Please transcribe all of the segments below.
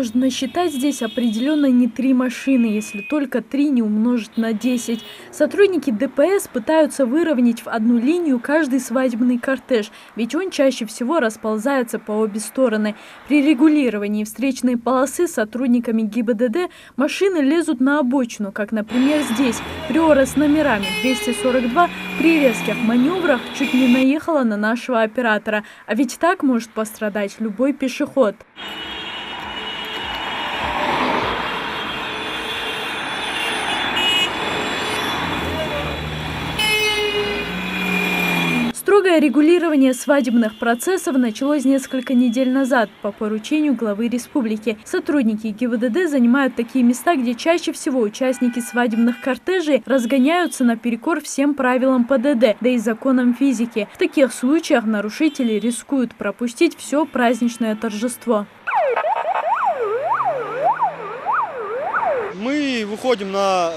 может насчитать здесь определенно не 3 машины, если только 3 не умножить на 10. Сотрудники ДПС пытаются выровнять в одну линию каждый свадебный кортеж, ведь он чаще всего расползается по обе стороны. При регулировании встречной полосы сотрудниками ГИБДД машины лезут на обочину, как, например, здесь. Приора с номерами 242 при резких маневрах чуть не наехала на нашего оператора, а ведь так может пострадать любой пешеход. Строгое регулирование свадебных процессов началось несколько недель назад по поручению главы республики. Сотрудники ГИБДД занимают такие места, где чаще всего участники свадебных кортежей разгоняются наперекор всем правилам ПДД, да и законам физики. В таких случаях нарушители рискуют пропустить все праздничное торжество. Мы выходим на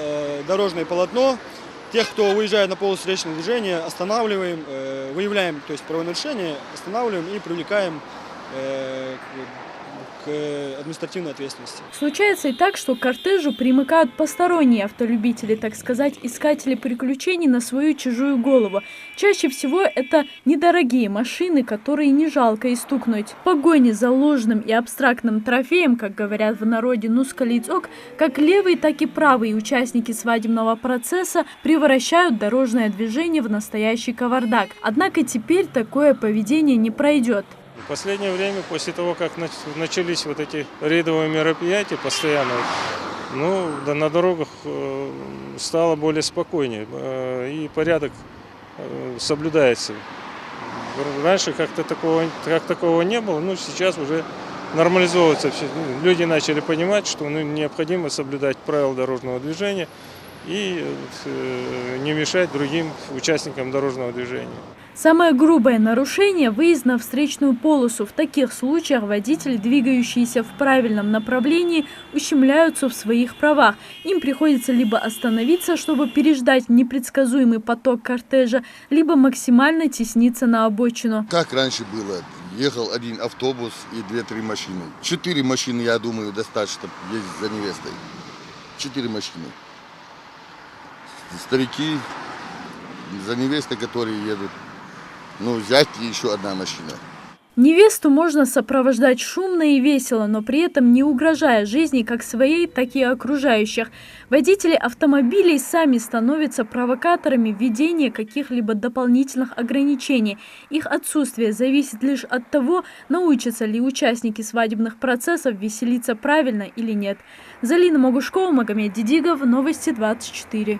дорожное полотно. Тех, кто выезжает на полосу встречного движения, останавливаем, выявляем, то есть правонарушение, останавливаем и привлекаем к административной ответственности. Случается и так, что к кортежу примыкают посторонние автолюбители, так сказать, искатели приключений на свою чужую голову. Чаще всего это недорогие машины, которые не жалко и стукнуть. В погоне за ложным и абстрактным трофеем, как говорят в народе нускалицок, как левые, так и правые участники свадебного процесса превращают дорожное движение в настоящий кавардак. Однако теперь такое поведение не пройдет. В последнее время, после того, как начались вот эти рейдовые мероприятия постоянно, на дорогах стало более спокойнее и порядок соблюдается. Раньше как-то такого не было, но сейчас уже нормализовывается все. Люди начали понимать, что необходимо соблюдать правила дорожного движения и не мешать другим участникам дорожного движения. Самое грубое нарушение – выезд на встречную полосу. В таких случаях водители, двигающиеся в правильном направлении, ущемляются в своих правах. Им приходится либо остановиться, чтобы переждать непредсказуемый поток кортежа, либо максимально тесниться на обочину. Как раньше было, ехал один автобус и 2-3 машины. 4 машины, я думаю, достаточно ездить за невестой. 4 машины. Старики за невестой, которые едут. Взять еще одна машина. Невесту можно сопровождать шумно и весело, но при этом не угрожая жизни как своей, так и окружающих. Водители автомобилей сами становятся провокаторами введения каких-либо дополнительных ограничений. Их отсутствие зависит лишь от того, научатся ли участники свадебных процессов веселиться правильно или нет. Залина Могушкова, Магомед Дидигов, Новости 24.